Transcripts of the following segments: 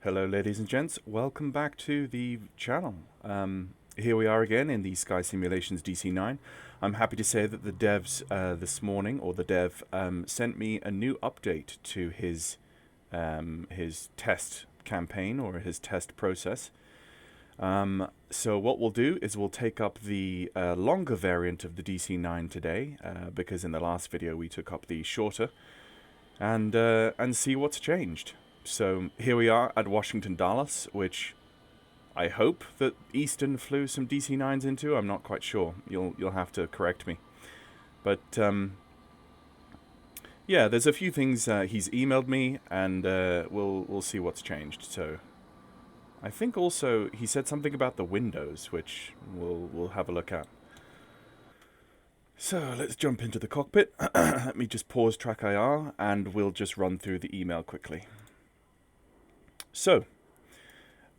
Hello ladies and gents, welcome back to the channel. Here we are again in the Sky Simulations DC-9. I'm happy to say that the devs this morning, or the dev, sent me a new update to his test campaign, or his test process. So what we'll do is we'll take up the longer variant of the DC-9 today, because in the last video we took up the shorter, and see what's changed. So here we are at Washington Dallas, which I hope that Eastern flew some DC-9s into. I'm not quite sure. You'll have to correct me. But yeah, there's a few things he's emailed me, and we'll see what's changed. So I think also he said something about the windows, which we'll have a look at. So let's jump into the cockpit. Let me just pause track IR, and we'll just run through the email quickly. So,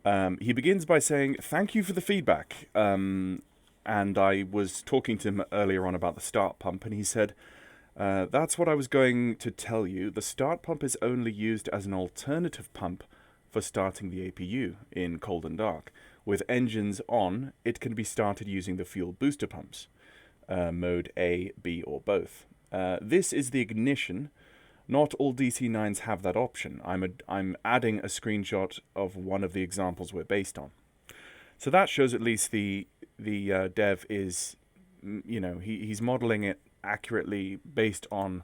he begins by saying, "Thank you for the feedback." And I was talking to him earlier on about the start pump, and he said, "That's what I was going to tell you. The start pump is only used as an alternative pump for starting the APU in cold and dark. With engines on, it can be started using the fuel booster pumps, mode A, B, or both. This is the ignition. Not all DC-9s have that option. I'm adding a screenshot of one of the examples we're based on." So that shows at least the dev is, you know, he's modeling it accurately based on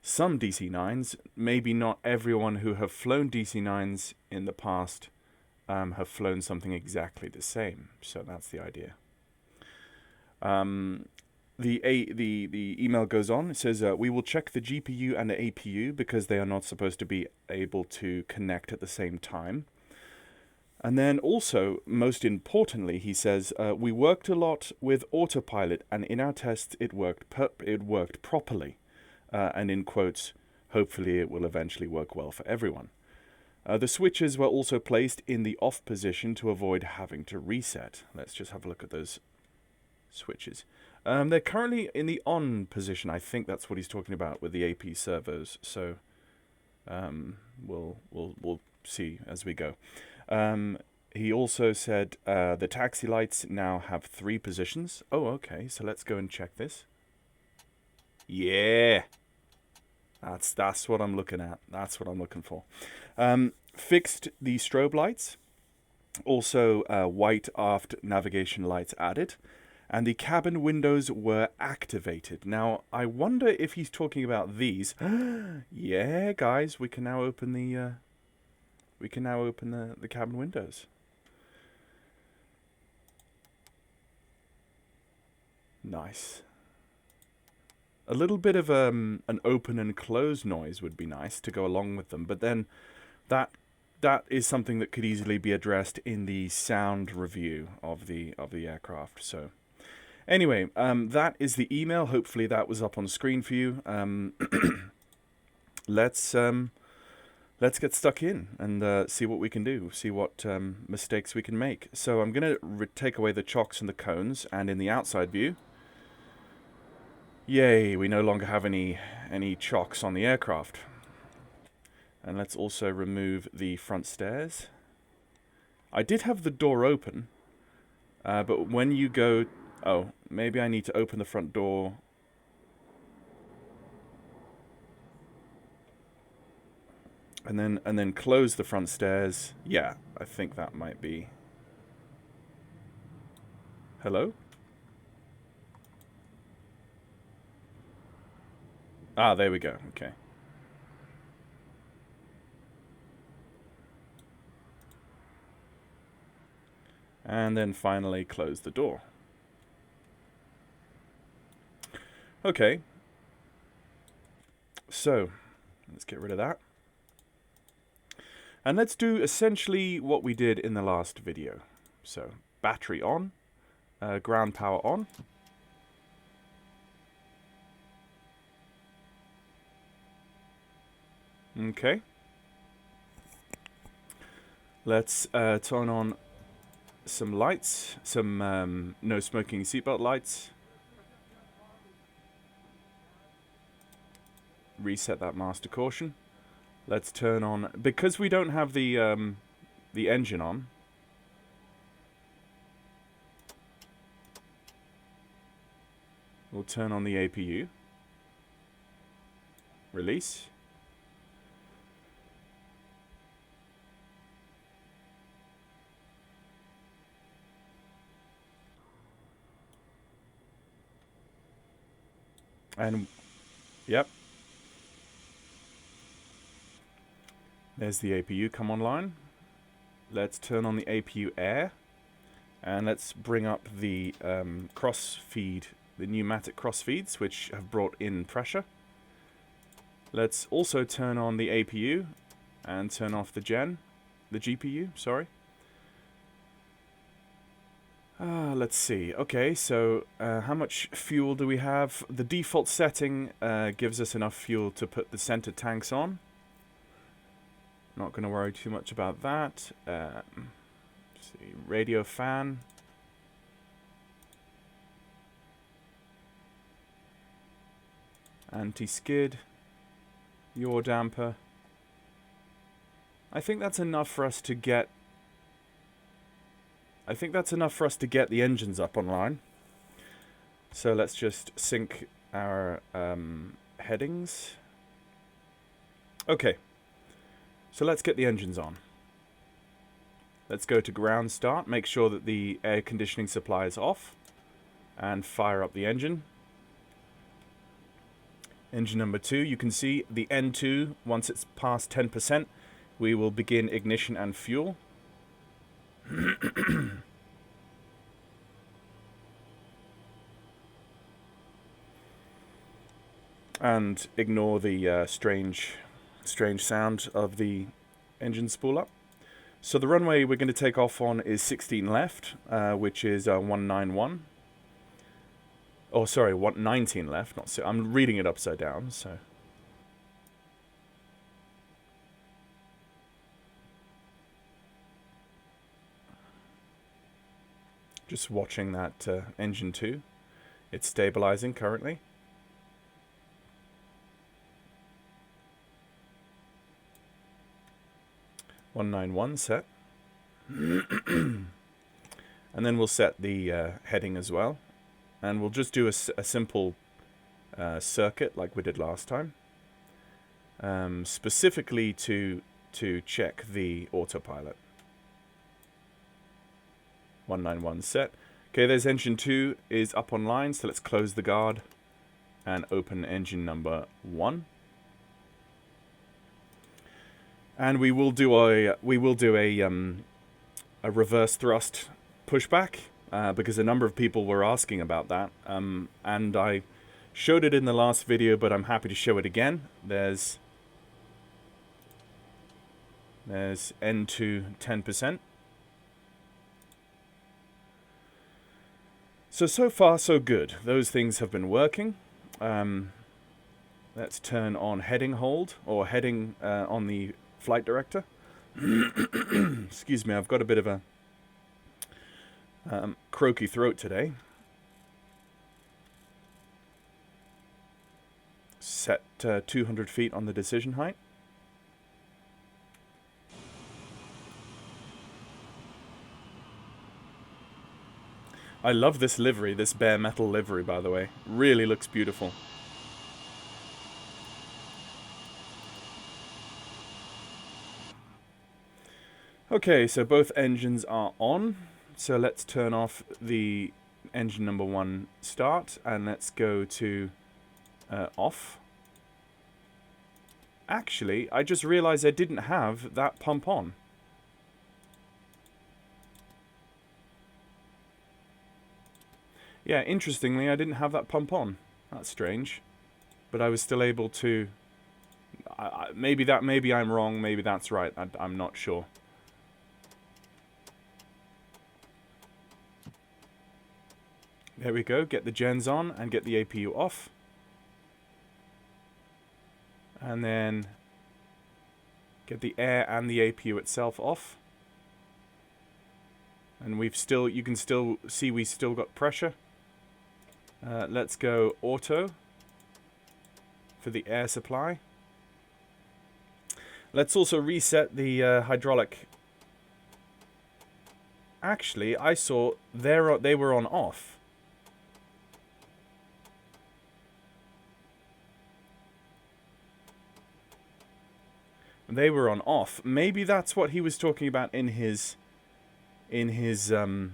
some DC-9s. Maybe not everyone who have flown DC-9s in the past have flown something exactly the same. So that's the idea. The email goes on. It says, "We will check the GPU and the APU because they are not supposed to be able to connect at the same time." And then also, most importantly, he says, "We worked a lot with autopilot, and in our tests it worked properly." And in quotes, "Hopefully it will eventually work well for everyone." The switches were also placed in the off position to avoid having to reset. Let's just have a look at those switches. They're currently in the on position. I think that's what he's talking about with the AP servos. So we'll see as we go. He also said the taxi lights now have 3 positions. Oh, okay. So let's go and check this. Yeah, that's what I'm looking at. That's what I'm looking for. Fixed the strobe lights. Also, white aft navigation lights added. And the cabin windows were activated. Now, I wonder if he's talking about these. Yeah, guys, we can now open the cabin windows. Nice. A little bit of an open and close noise would be nice to go along with them, but then that is something that could easily be addressed in the sound review of the aircraft. So. Anyway, that is the email. Hopefully that was up on screen for you. Let's get stuck in and see what we can do. See what mistakes we can make. So I'm going to take away the chocks and the cones, and in the outside view, yay, we no longer have any chocks on the aircraft. And let's also remove the front stairs. I did have the door open, but when you go... Oh, maybe I need to open the front door. And then close the front stairs. Yeah, I think that might be. Hello? Ah, there we go. Okay. And then finally close the door. Okay, so let's get rid of that. And let's do essentially what we did in the last video. So, battery on, ground power on. Okay. Let's turn on some lights, some no smoking seatbelt lights. Reset that master caution. Let's turn on, because we don't have the the engine on. We'll turn on the APU. Release. And, yep. There's the APU come online. Let's turn on the APU air. And let's bring up the cross feed, the pneumatic cross feeds, which have brought in pressure. Let's also turn on the APU and turn off the GPU, sorry. Let's see. Okay, so how much fuel do we have? The default setting gives us enough fuel to put the center tanks on. Not going to worry too much about that. Let's see, radio fan. Anti-skid. Yaw damper. I think that's enough for us to get the engines up online. So let's just sync our headings. Okay. So let's get the engines on. Let's go to ground start, make sure that the air conditioning supply is off, and fire up the engine. Engine number 2, you can see the N2, once it's past 10%, we will begin ignition and fuel. And ignore the strange sound of the engine spool up. So the runway we're going to take off on is 16 left, which is 191. Oh, sorry, 119 left. Not so. I'm reading it upside down. So just watching that engine 2. It's stabilizing currently. (191) set. And then we'll set the heading as well. And we'll just do a simple circuit like we did last time. Specifically to check the autopilot. 191 set. Okay, there's engine 2 is up online, so let's close the guard and open engine number 1. And we will do a reverse thrust pushback because a number of people were asking about that. And I showed it in the last video, but I'm happy to show it again. There's N2 10%. So far so good. Those things have been working. Let's turn on heading hold, or heading on the flight director. Excuse me, I've got a bit of a croaky throat today. Set 200 feet on the decision height. I love this livery, this bare metal livery, by the way. Really looks beautiful. Okay, so both engines are on. So let's turn off the engine number 1 start, and let's go to off. Actually, I just realized I didn't have that pump on. Yeah, interestingly, I didn't have that pump on. That's strange. But I was still able to... maybe I'm wrong, maybe that's right. I'm not sure. There we go, get the gens on and get the APU off. And then get the air and the APU itself off. And you can still see we still got pressure. Let's go auto for the air supply. Let's also reset the hydraulic actually, I saw they were on off. They were on off. Maybe that's what he was talking about in his email,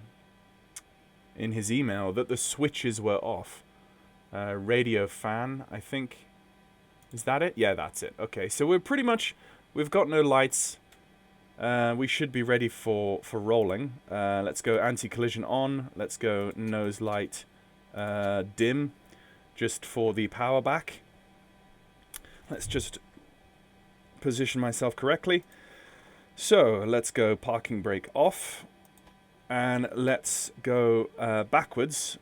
that the switches were off. Radio fan, I think. Is that it? Yeah, that's it. Okay, so we've got no lights. We should be ready for rolling. Let's go anti-collision on. Let's go nose light dim, just for the power back. Let's just position myself correctly. So let's go parking brake off, and let's go backwards.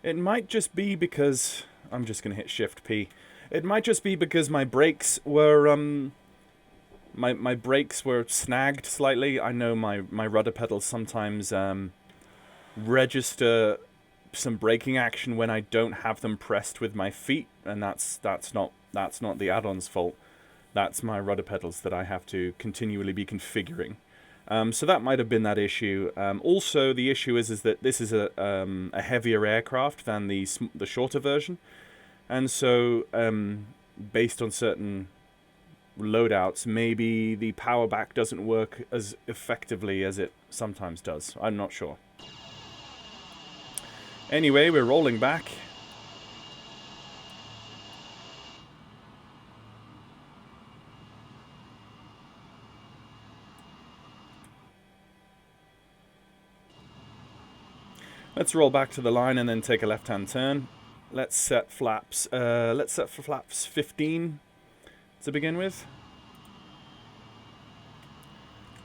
It might just be because I'm just gonna hit Shift P. It might just be because my brakes were my brakes were snagged slightly. I know my rudder pedals sometimes register some braking action when I don't have them pressed with my feet, and that's not the add-on's fault. That's my rudder pedals that I have to continually be configuring. So that might have been that issue. Also, the issue is that this is a heavier aircraft than the shorter version, and so based on certain loadouts, maybe the power back doesn't work as effectively as it sometimes does. I'm not sure. Anyway, we're rolling back. Let's roll back to the line and then take a left-hand turn. Let's set flaps. Let's set for flaps 15 to begin with.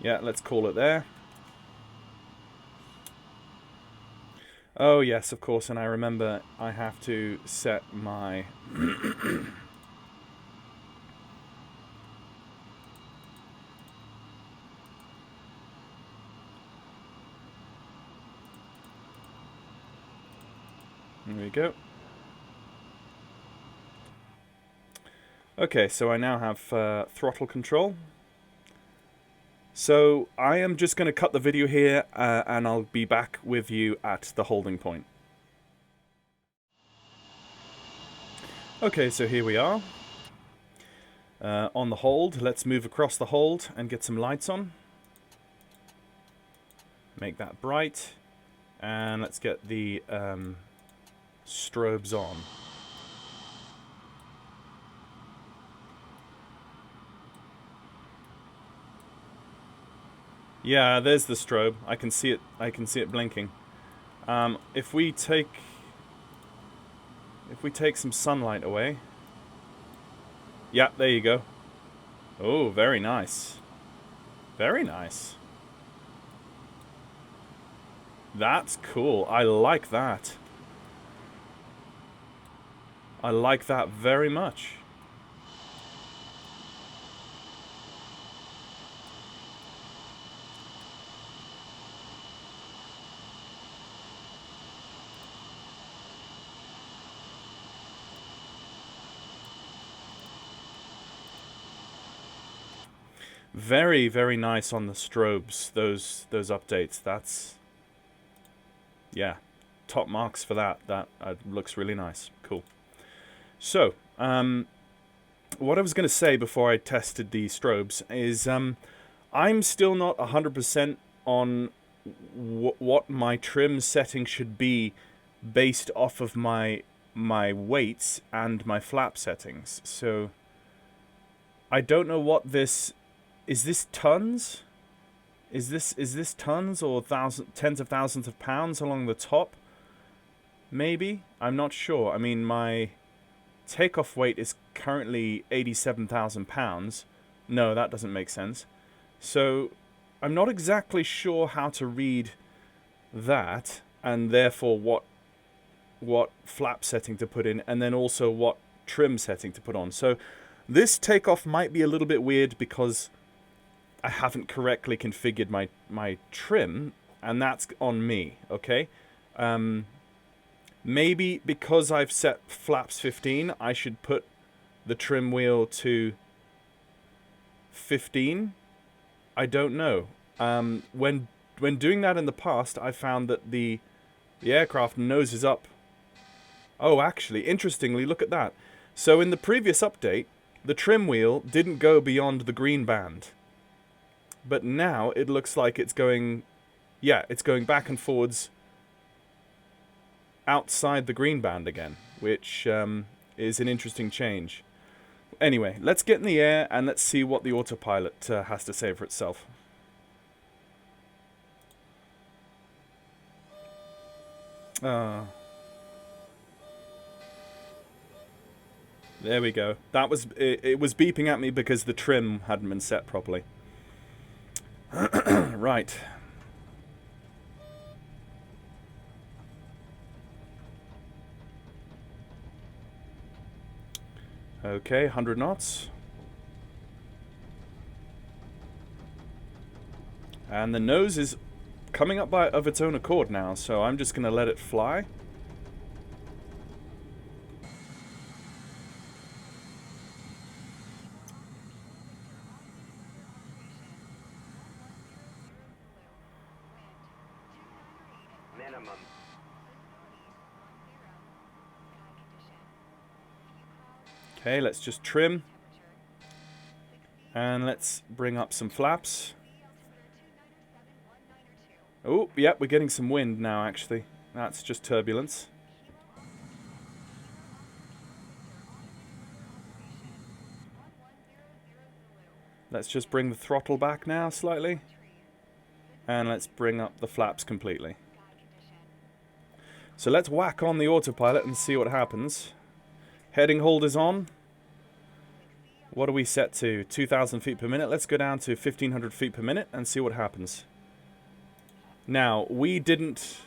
Yeah, let's call it there. Oh yes, of course, and I remember I have to set my there we go. Okay, so I now have throttle control. So I am just going to cut the video here, and I'll be back with you at the holding point. Okay, so here we are. On the hold, let's move across the hold and get some lights on. Make that bright. And let's get the strobes on. Yeah, there's the strobe. I can see it. I can see it blinking. If we take some sunlight away. Yeah, there you go. Oh, very nice. Very nice. That's cool. I like that. I like that very much. Very, very nice on the strobes, those updates. That's, yeah, top marks for that. That looks really nice. Cool. So, what I was going to say before I tested the strobes is I'm still not 100% on what my trim setting should be based off of my weights and my flap settings. So, I don't know what this... Is this tons? Is this tons or tens of thousands of pounds along the top? Maybe? I'm not sure. I mean, my takeoff weight is currently 87,000 pounds. No, that doesn't make sense. So, I'm not exactly sure how to read that, and therefore what flap setting to put in, and then also what trim setting to put on. So this takeoff might be a little bit weird because I haven't correctly configured my trim, and that's on me, okay? Maybe because I've set flaps 15, I should put the trim wheel to 15. I don't know. When doing that in the past, I found that the aircraft noses up. Oh, actually, interestingly, look at that. So in the previous update, the trim wheel didn't go beyond the green band. But now it looks like it's going... Yeah, it's going back and forwards outside the green band again, which is an interesting change. Anyway, let's get in the air and let's see what the autopilot has to say for itself. There we go. That was it was beeping at me because the trim hadn't been set properly. Right. Okay, 100 knots. And the nose is coming up of its own accord now, so I'm just going to let it fly. Minimum. Okay, let's just trim. And let's bring up some flaps. Oh, yep, we're getting some wind now, actually. That's just turbulence. Let's just bring the throttle back now, slightly. And let's bring up the flaps completely. So let's whack on the autopilot and see what happens. Heading hold is on. What are we set to? 2,000 feet per minute. Let's go down to 1,500 feet per minute and see what happens. Now, we didn't...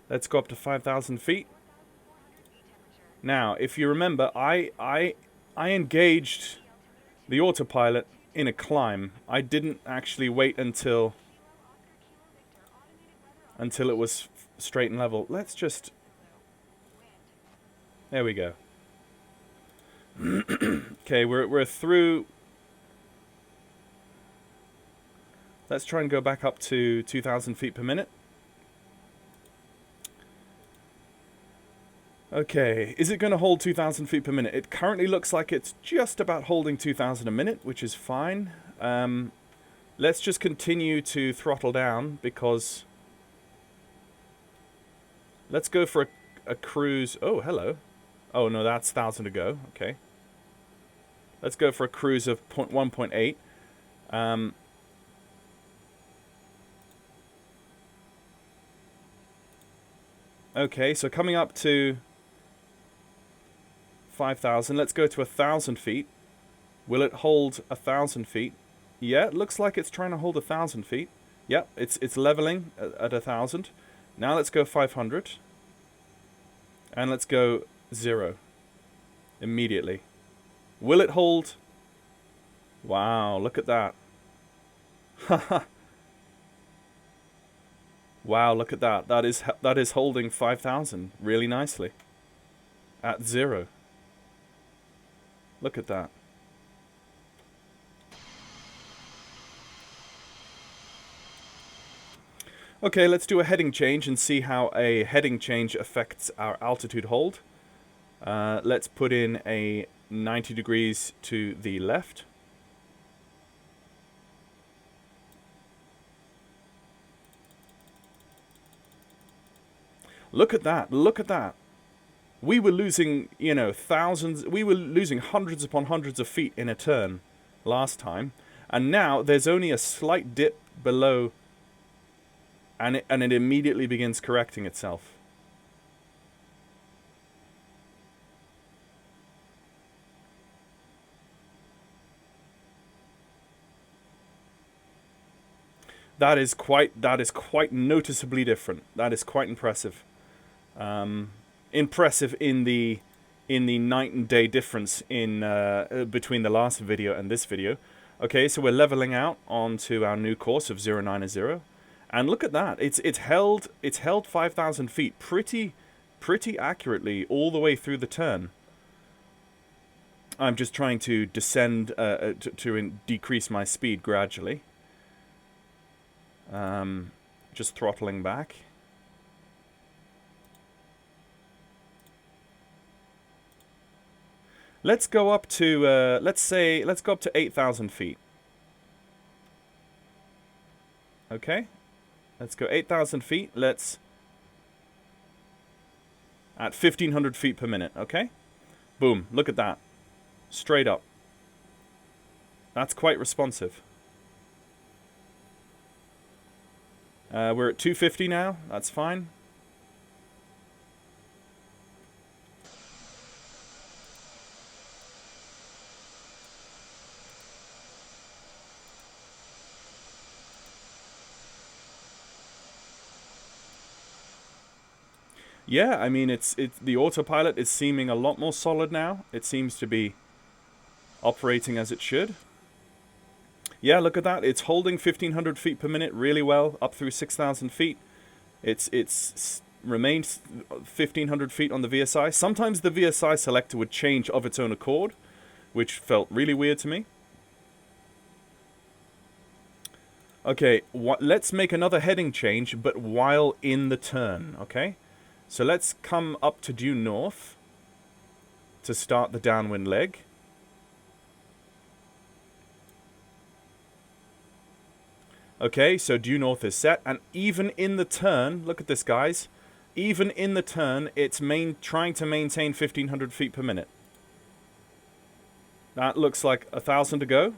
Let's go up to 5,000 feet. Now, if you remember, I engaged the autopilot in a climb. I didn't actually wait until it was straight and level. Let's just... There we go. Okay, we're through... Let's try and go back up to 2,000 feet per minute. Okay, is it going to hold 2,000 feet per minute? It currently looks like it's just about holding 2,000 a minute, which is fine. Let's just continue to throttle down because... Let's go for a cruise... Oh, hello. Oh, no, that's 1,000 to go. Okay. Let's go for a cruise of 1.8. Okay, so coming up to 5,000. Let's go to 1,000 feet. Will it hold 1,000 feet? Yeah, it looks like it's trying to hold 1,000 feet. Yep, it's leveling at 1,000. Now let's go 500. And let's go 0. Immediately. Will it hold? Wow, look at that. Haha. Wow, look at that. That is holding 5,000 really nicely. At 0. Look at that. Okay, let's do a heading change and see how a heading change affects our altitude hold. Let's put in a 90 degrees to the left. Look at that, look at that. We were losing, you know, we were losing hundreds upon hundreds of feet in a turn last time. And now there's only a slight dip below, and it immediately begins correcting itself. That is quite noticeably different. That is quite impressive. Impressive in the night and day difference in between the last video and this video. Okay, so we're leveling out onto our new course of 090, and look at that. It's held 5,000 feet pretty accurately all the way through the turn. I'm just trying to descend to decrease my speed gradually. Just throttling back. Let's go up to let's go up to 8,000 feet. Okay, let's go 8,000 feet. Let's at 1,500 feet per minute. Okay, boom. Look at that, straight up. That's quite responsive. We're at 250 now. That's fine. Yeah, I mean, the autopilot is seeming a lot more solid now. It seems to be operating as it should. Yeah, look at that. It's holding 1,500 feet per minute really well, up through 6,000 feet. It's remained 1,500 feet on the VSI. Sometimes the VSI selector would change of its own accord, which felt really weird to me. Okay, let's make another heading change, but while in the turn, okay? So let's come up to due north to start the downwind leg. Okay, so due north is set, and even in the turn, look at this, guys. Even in the turn, it's trying to maintain 1,500 feet per minute. That looks like 1,000 to go.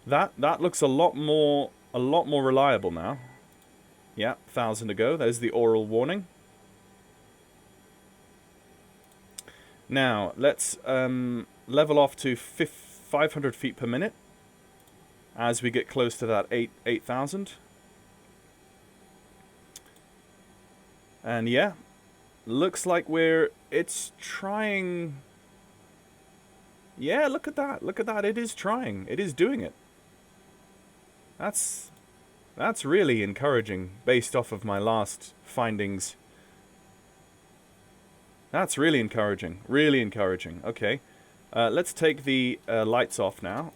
That looks a lot more reliable now. Yeah, 1,000 to go. There's the oral warning. Now let's level off to 500 feet per minute. As we get close to that 8,000. And yeah, looks like it's trying. Yeah, look at that. Look at that. It is trying. It is doing it. That's really encouraging based off of my last findings. That's really encouraging. Really encouraging. Okay. Let's take the lights off now.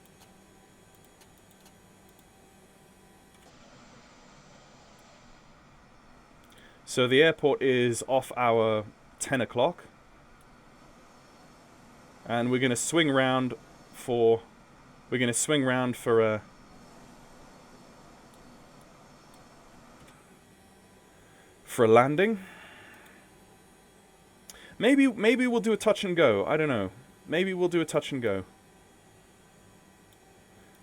So the airport is off hour 10 o'clock. And we're going to swing round for a landing. Maybe we'll do a touch and go. I don't know. Maybe we'll do a touch and go.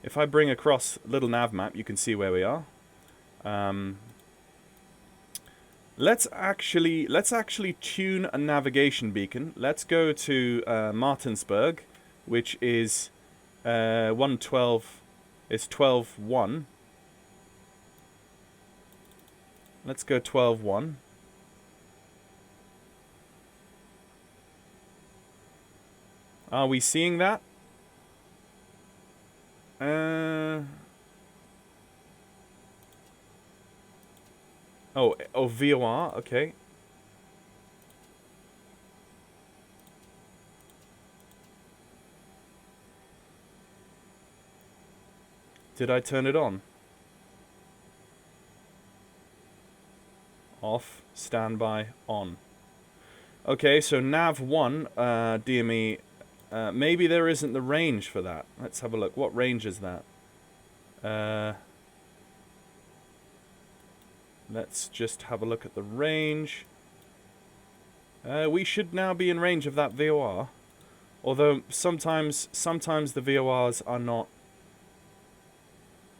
If I bring across a little nav map, you can see where we are. Let's actually tune a navigation beacon. Let's go to Martinsburg, which is 112. It's 12.1. Let's go 12.1. Are we seeing that? Oh, VOR, okay. Did I turn it on? Off, standby, on. Okay, so nav1, DME, maybe there isn't the range for that. Let's have a look. What range is that? Let's just have a look at the range. We should now be in range of that VOR. Although sometimes the VORs are not.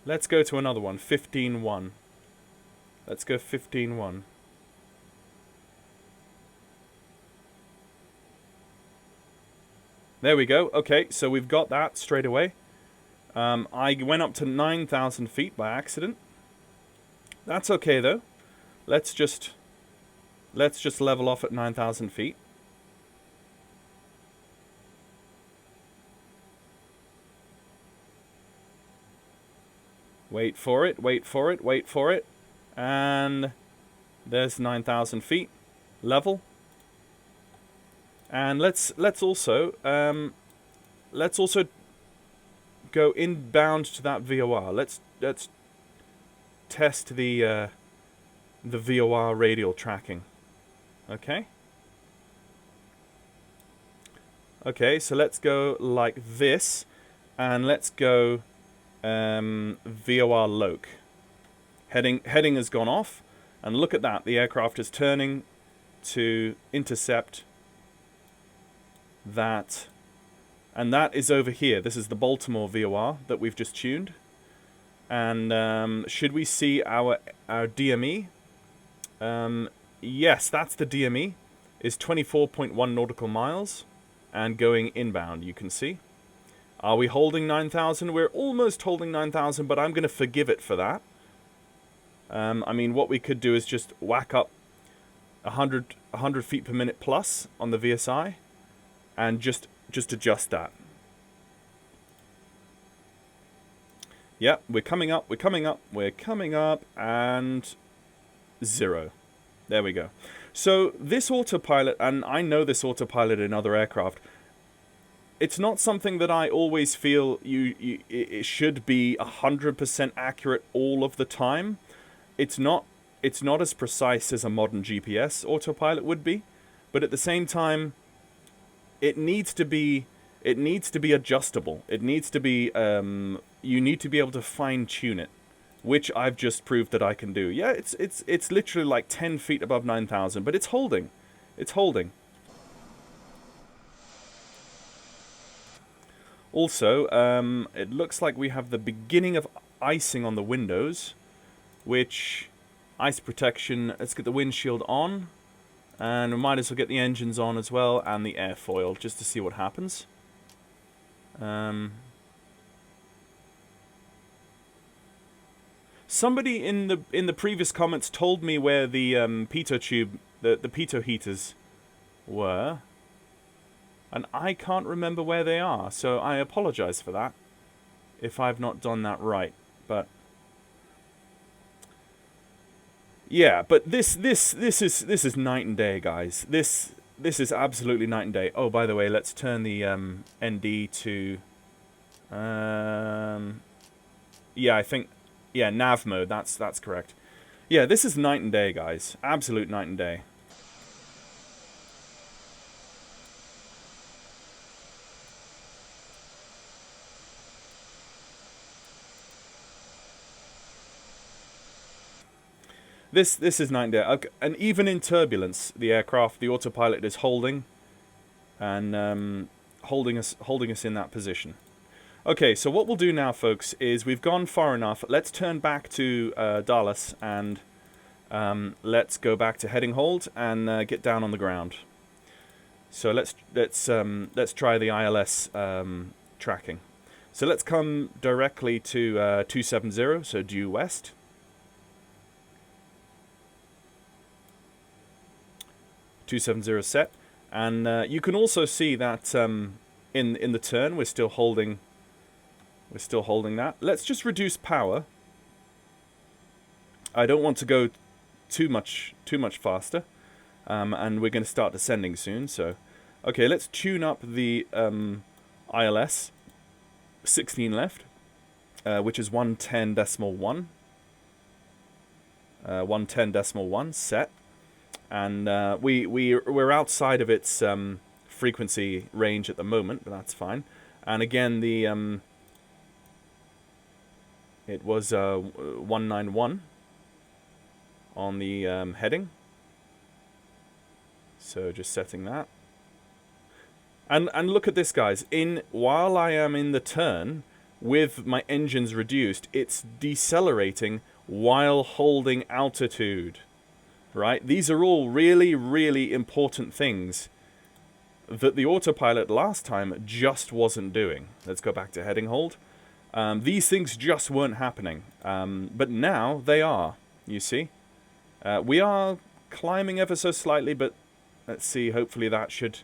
Let's go to another one, 15.1. Let's go 15.1. There we go. Okay, so we've got that straight away. I went up to 9,000 feet by accident. That's okay though. Let's just level off at 9,000 feet. Wait for it, wait for it, wait for it. And there's 9,000 feet level. And let's also go inbound to that VOR. Let's test the VOR radial tracking. Okay. Okay, so let's go like this, and let's go VOR loc. Heading has gone off, and look at that. The aircraft is turning to intercept that, and that is over here. This is the Baltimore VOR that we've just tuned. And should we see our DME? Yes, that's the DME. Is 24.1 nautical miles, and going inbound. You can see. Are we holding 9,000? We're almost holding 9,000, but I'm going to forgive it for that. I mean, what we could do is just whack up 100 feet per minute plus on the VSI, and just adjust that. Yep, we're coming up, we're coming up, we're coming up, and 0. There we go. So this autopilot, and I know this autopilot in other aircraft, it's not something that I always feel it should be 100% accurate all of the time. It's not as precise as a modern GPS autopilot would be, but at the same time, it needs to be adjustable. It needs to be you need to be able to fine tune it, which I've just proved that I can do. Yeah, it's literally like 10 feet above 9,000, but it's holding. It's holding. Also, it looks like we have the beginning of icing on the windows, which ice protection. Let's get the windshield on, and we might as well get the engines on as well, and the airfoil, just to see what happens. Somebody in the previous comments told me where the pitot tube, the pitot heaters were, and I can't remember where they are, so I apologize for that if I've not done that right. But yeah, but this is night and day, guys. This is absolutely night and day. Oh, by the way, let's turn the ND to yeah, I think, yeah, nav mode. That's correct. Yeah, this is night and day, guys. Absolute night and day. This is night and day. Okay. And even in turbulence, the aircraft, the autopilot is holding, and holding us in that position. Okay, so what we'll do now, folks, is we've gone far enough. Let's turn back to Dallas, and let's go back to heading hold and get down on the ground. So let's try the ILS tracking. So let's come directly to 270, so due west. 270 set, and you can also see that in the turn we're still holding that. Let's just reduce power. I don't want to go too much faster, and we're going to start descending soon. So, okay, let's tune up the ILS 16 left, which is 110.1. 110.1 set. And we're outside of its frequency range at the moment, but that's fine. And again, the it was 191 on the heading. So just setting that. And look at this, guys. While I am in the turn with my engines reduced, it's decelerating while holding altitude. Right? These are all really, really important things that the autopilot last time just wasn't doing. Let's go back to heading hold. These things just weren't happening. But now they are. you see. We are climbing ever so slightly, but let's see, hopefully that should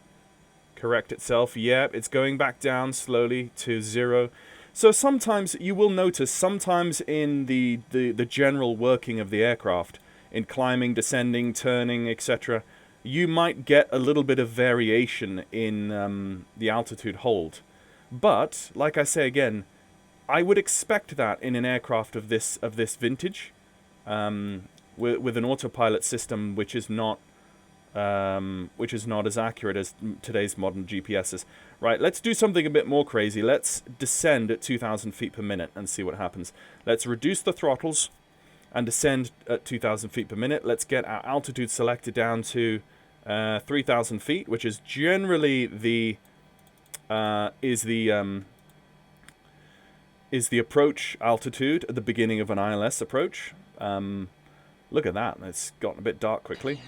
correct itself. Yeah, it's going back down slowly to 0. So sometimes you will notice, sometimes in the general working of the aircraft, in climbing, descending, turning, etc., you might get a little bit of variation in the altitude hold. But, like I say again, I would expect that in an aircraft of this vintage, with an autopilot system which is not as accurate as today's modern GPSs. Right, let's do something a bit more crazy. Let's descend at 2,000 feet per minute and see what happens. Let's reduce the throttles and descend at 2,000 feet per minute. Let's get our altitude selected down to 3,000 feet, which is generally the approach altitude at the beginning of an ILS approach. Look at that. It's gotten a bit dark quickly.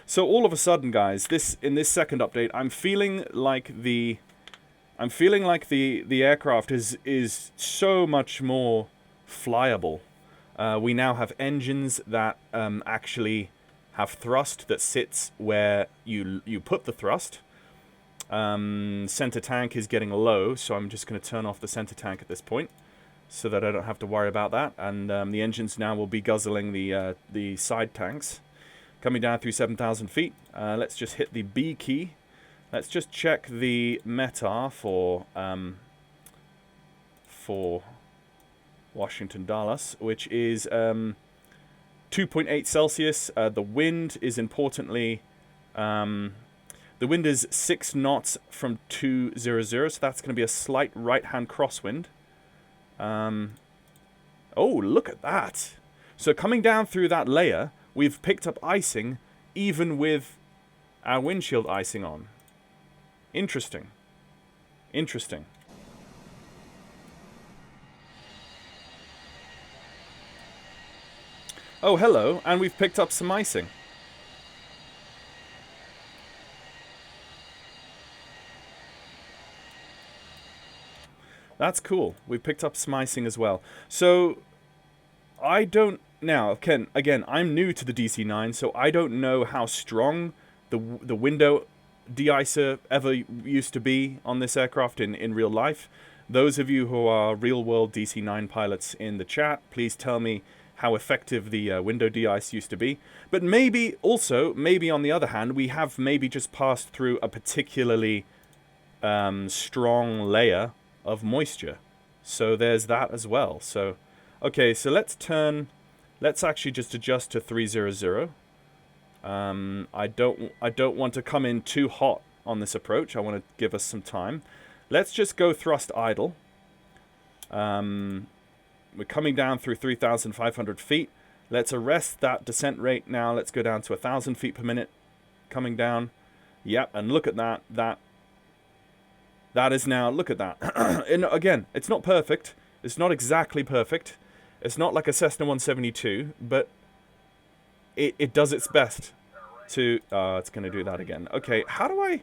So all of a sudden, guys, in this second update, I'm feeling like the aircraft is so much more flyable. We now have engines that actually have thrust that sits where you put the thrust. Center tank is getting low, so I'm just going to turn off the center tank at this point, so that I don't have to worry about that. And the engines now will be guzzling the side tanks. Coming down through 7,000 feet. Let's just hit the B key. Let's just check the METAR for Washington Dallas, which is 2.8 Celsius. The wind is importantly, the wind is 6 knots from 200, so that's going to be a slight right-hand crosswind. Oh, look at that. So coming down through that layer, we've picked up icing, even with our windshield icing on. Interesting. Interesting. Oh, hello, and we've picked up some icing. That's cool. We picked up some icing as well. So, I don't... Now, again, I'm new to the DC-9, so I don't know how strong the window de-icer ever used to be on this aircraft in real life. Those of you who are real-world DC-9 pilots in the chat, please tell me how effective the window de-ice used to be. But maybe on the other hand, we have maybe just passed through a particularly strong layer of moisture. So there's that as well. So, okay, so let's actually just adjust to 300. I don't want to come in too hot on this approach. I want to give us some time. Let's just go thrust idle. We're coming down through 3,500 feet. Let's arrest that descent rate now. Let's go down to 1,000 feet per minute. Coming down. Yep, and look at that. That is now, look at that. And again, it's not perfect. It's not exactly perfect. It's not like a Cessna 172, but it does its best to... it's going to do that again. Okay, how do I...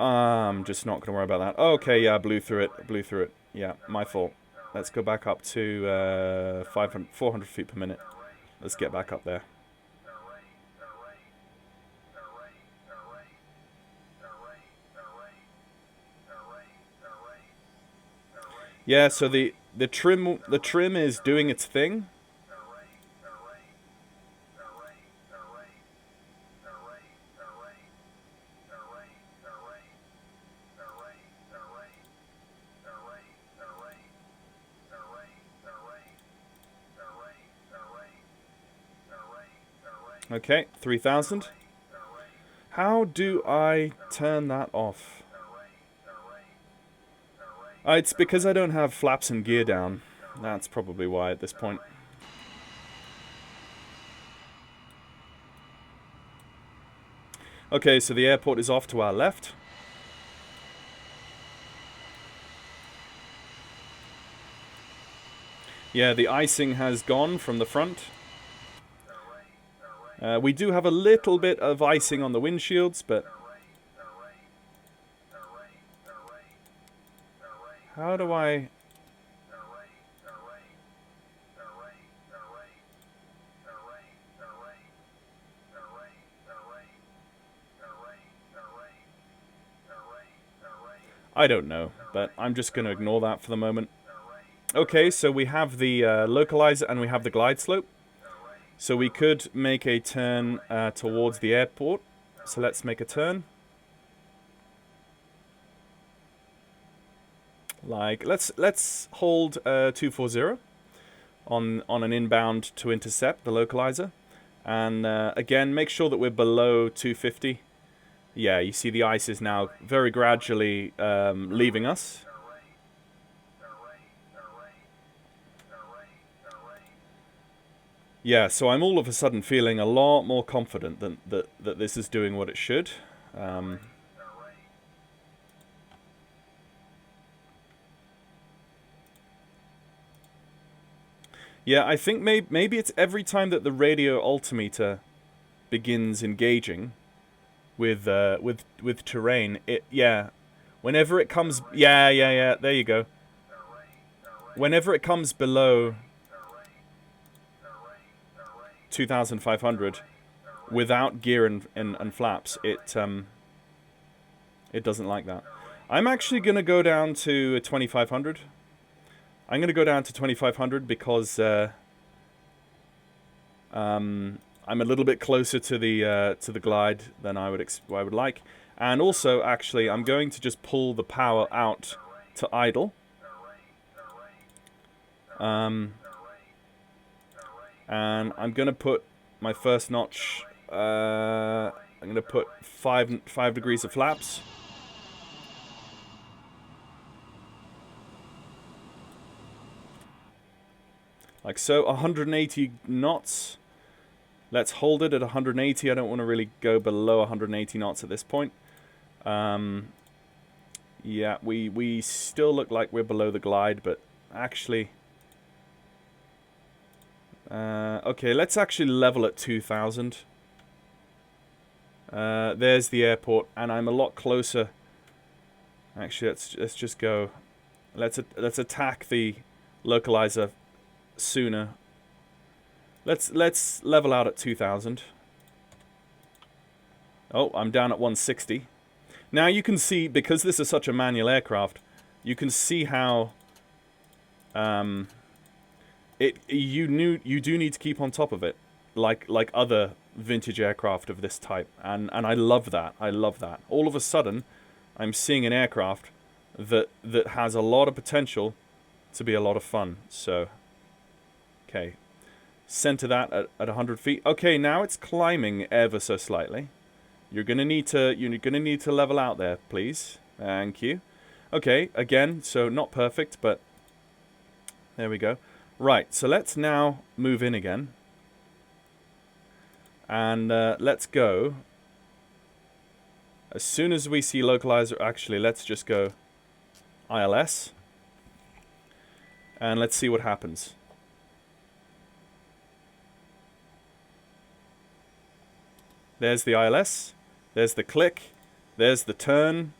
I'm just not going to worry about that. Okay, yeah, blew through it. Yeah, my fault. Let's go back up to 400 feet per minute. Let's get back up there. Yeah, so the trim is doing its thing. Okay, 3,000. How do I turn that off? It's because I don't have flaps and gear down. That's probably why at this point. Okay, so the airport is off to our left. Yeah, the icing has gone from the front. We do have a little bit of icing on the windshields, but... How do I... I don't know, but I'm just going to ignore that for the moment. Okay, so we have the localizer and we have the glide slope. So we could make a turn towards the airport. So let's make a turn. Like, let's hold 240 on an inbound to intercept the localizer. And again, make sure that we're below 250. Yeah, you see the ice is now very gradually leaving us. Yeah, so I'm all of a sudden feeling a lot more confident that this is doing what it should. Yeah, I think maybe it's every time that the radio altimeter begins engaging with terrain. Whenever it comes, yeah, there you go. Whenever it comes below 2,500 without gear and flaps, it doesn't like that. I'm actually gonna go down to 2,500. I'm going to go down to 2,500 because I'm a little bit closer to the glide than I would like, and also actually I'm going to just pull the power out to idle. And I'm going to put my first notch. I'm going to put 5 degrees of flaps. Like so, 180 knots. Let's hold it at 180. I don't want to really go below 180 knots at this point. Yeah, we still look like we're below the glide, but actually... okay, let's actually level at 2,000. There's the airport, and I'm a lot closer. Actually, let's just go. Let's attack the localizer sooner. Let's level out at 2,000. Oh, I'm down at 160. Now you can see, because this is such a manual aircraft, you can see how you do need to keep on top of it, like other vintage aircraft of this type, and I love that. I love that. All of a sudden, I'm seeing an aircraft that has a lot of potential to be a lot of fun. So, okay, center that at 100 feet. Okay, now it's climbing ever so slightly. You're gonna need to level out there, please. Thank you. Okay, again, so not perfect, but there we go. Right, so let's now move in again. And let's go. As soon as we see localizer, actually, let's just go ILS. And let's see what happens. There's the ILS. There's the click. There's the turn.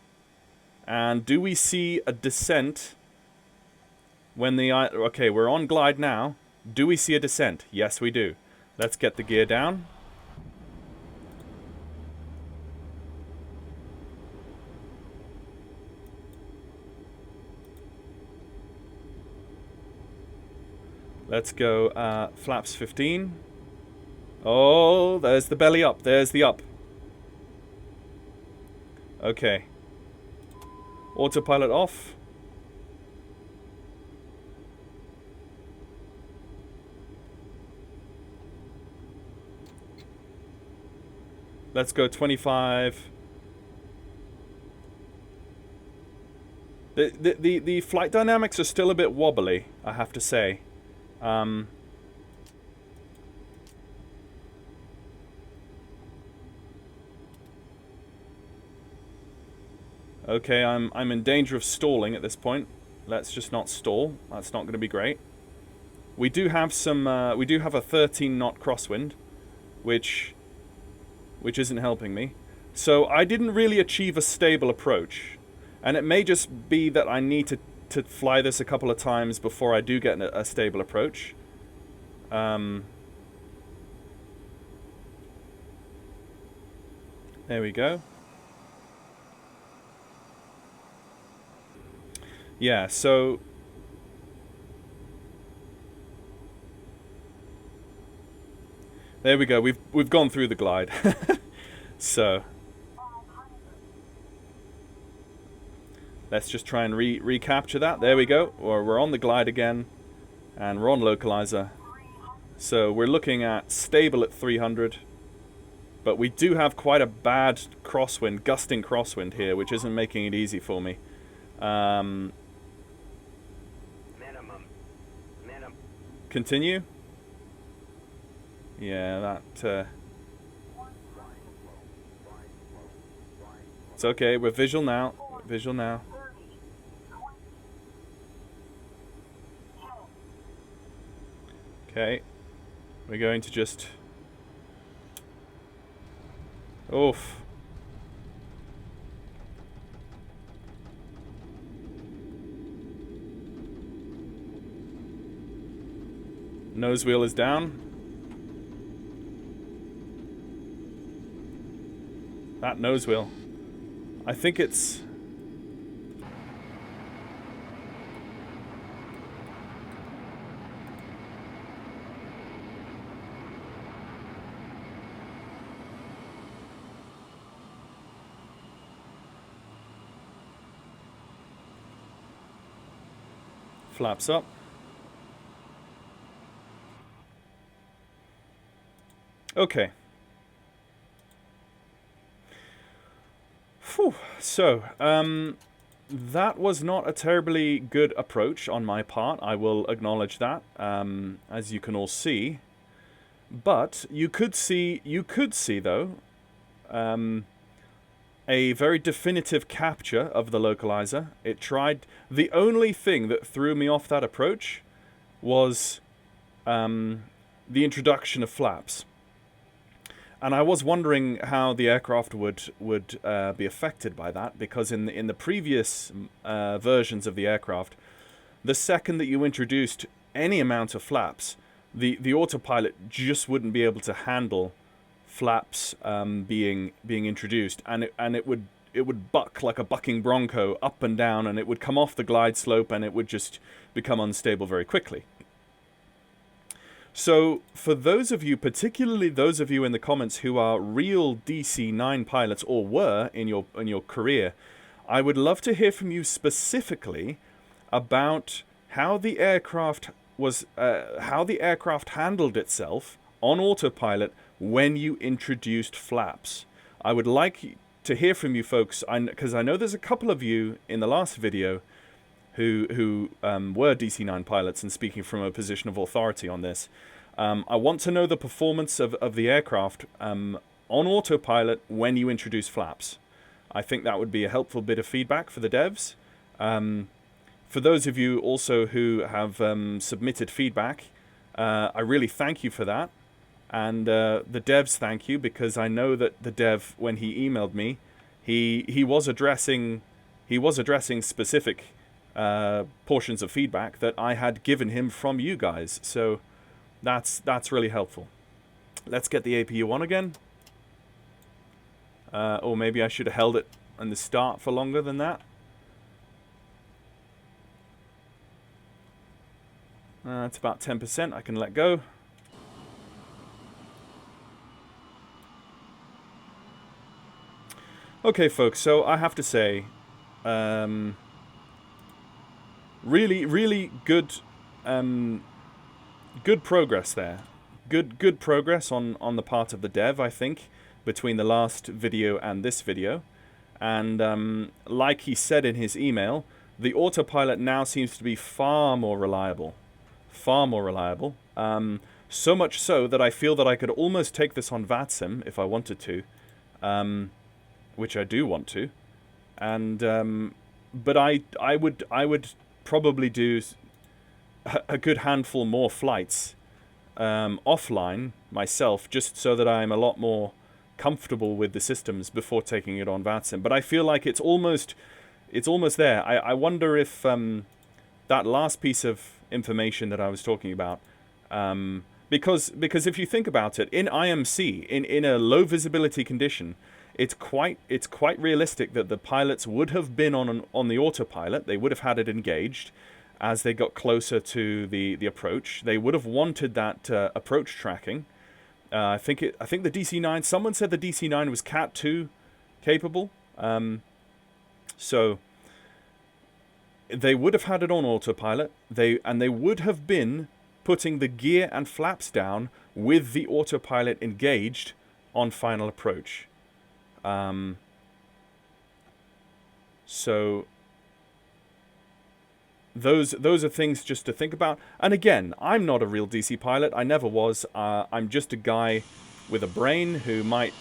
And do we see a descent when the... Okay, we're on glide now. Do we see a descent? Yes, we do. Let's get the gear down. Let's go flaps 15. Oh, there's the belly up. There's the up. Okay. Autopilot off. Let's go 25. The flight dynamics are still a bit wobbly, I have to say. Okay, I'm in danger of stalling at this point. Let's just not stall. That's not going to be great. We do have some. We do have a 13-knot crosswind, which isn't helping me. So I didn't really achieve a stable approach, and it may just be that I need to to fly this a couple of times before I do get a stable approach. There we go. Yeah, so there we go. We've gone through the glide. So let's just try and recapture that. There we go. Or we're on the glide again, and we're on localizer. So we're looking at stable at 300, but we do have quite a bad crosswind, gusting crosswind here, which isn't making it easy for me. Minimum. Continue. Yeah, that. It's okay. We're visual now. Visual now. Okay. We're going to just... Oof. Nose wheel is down. That nose wheel. I think it's... Flaps up. Okay. Whew. So, that was not a terribly good approach on my part. I will acknowledge that, as you can all see. But you could see though, a very definitive capture of the localizer. It tried. The only thing that threw me off that approach was the introduction of flaps. And I was wondering how the aircraft would be affected by that, because in the previous versions of the aircraft, the second that you introduced any amount of flaps, the autopilot just wouldn't be able to handle flaps being introduced, and it would buck like a bucking bronco up and down, and it would come off the glide slope, and it would just become unstable very quickly. So, for those of you, particularly those of you in the comments who are real DC-9 pilots, or were in your career, I would love to hear from you specifically about how the aircraft handled itself on autopilot when you introduced flaps. I would like to hear from you folks, because I know there's a couple of you in the last video who were DC-9 pilots and speaking from a position of authority on this. I want to know the performance of the aircraft on autopilot when you introduce flaps. I think that would be a helpful bit of feedback for the devs. For those of you also who have submitted feedback, I really thank you for that. And the devs thank you, because I know that the dev, when he emailed me, he was addressing specific portions of feedback that I had given him from you guys. So that's really helpful. Let's get the APU on again. Or maybe I should have held it in the start for longer than that. It's about 10%. I can let go. Okay, folks, so I have to say, really good, good progress there. Good progress on the part of the dev, I think, between the last video and this video. And like he said in his email, the autopilot now seems to be far more reliable. Far more reliable. So much so that I feel that I could almost take this on VATSIM if I wanted to. Which I do want to, and but I would probably do a good handful more flights offline myself, just so that I'm a lot more comfortable with the systems before taking it on VATSIM. But I feel like it's almost there. I wonder if that last piece of information that I was talking about. Because if you think about it, in IMC, in a low visibility condition, it's quite realistic that the pilots would have been on the autopilot. They would have had it engaged as they got closer to the approach. They would have wanted that approach tracking. I think the DC-9. Someone said the DC-9 was Cat 2 capable. So they would have had it on autopilot. They would have been putting the gear and flaps down with the autopilot engaged on final approach. So those are things just to think about. And again, I'm not a real DC pilot. I never was. I'm just a guy with a brain who might...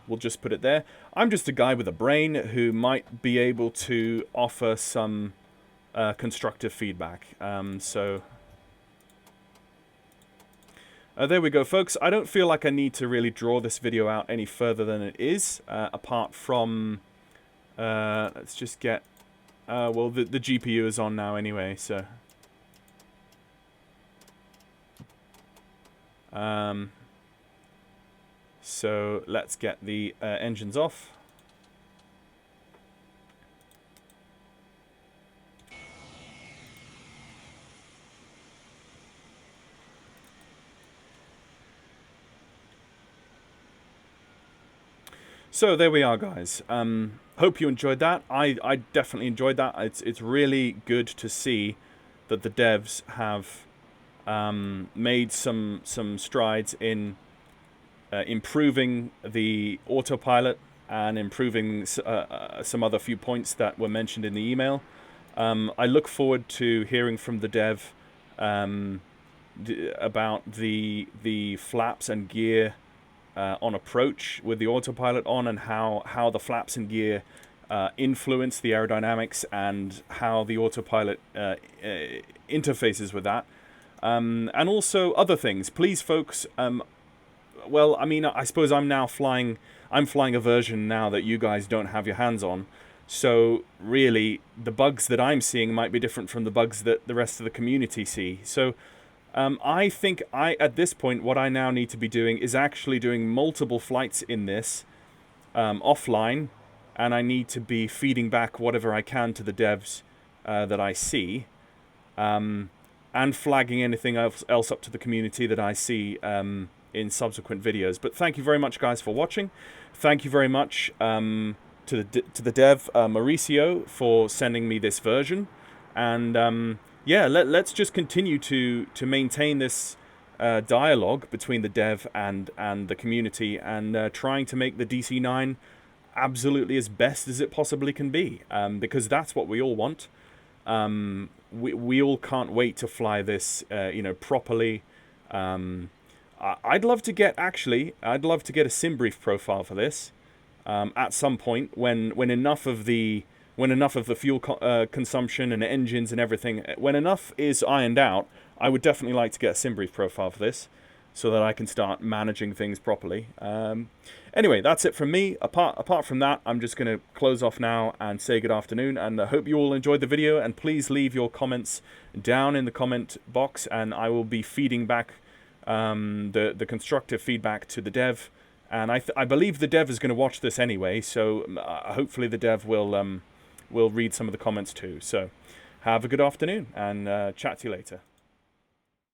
We'll just put it there. I'm just a guy with a brain who might be able to offer some constructive feedback. There we go, folks. I don't feel like I need to really draw this video out any further than it is, apart from... let's just get... well, the GPU is on now anyway, so... So let's get the engines off. So there we are, guys. Hope you enjoyed that. I definitely enjoyed that. It's really good to see that the devs have made some strides in improving the autopilot and improving some other few points that were mentioned in the email. I look forward to hearing from the dev about the flaps and gear on approach with the autopilot on, and how the flaps and gear influence the aerodynamics and how the autopilot interfaces with that, and also other things. Please, folks. Well, I mean, I suppose I'm flying a version now that you guys don't have your hands on. So really, the bugs that I'm seeing might be different from the bugs that the rest of the community see. So I think at this point, what I now need to be doing is actually doing multiple flights in this offline, and I need to be feeding back whatever I can to the devs that I see, and flagging anything else up to the community that I see in subsequent videos. But thank you very much, guys, for watching. Thank you very much to the dev Mauricio for sending me this version, and yeah, let's just continue to maintain this dialogue between the dev and the community, and trying to make the DC-9 absolutely as best as it possibly can be, because that's what we all want. We all can't wait to fly this properly. I'd love to get a sim brief profile for this at some point when enough of the fuel consumption and engines and everything, when enough is ironed out. I would definitely like to get a sim brief profile for this, so that I can start managing things properly. Anyway, that's it from me. Apart from that, I'm just going to close off now and say good afternoon, and I hope you all enjoyed the video, and please leave your comments down in the comment box, and I will be feeding back the constructive feedback to the dev. And I believe the dev is going to watch this anyway, so hopefully the dev will read some of the comments too. So have a good afternoon, and chat to you later.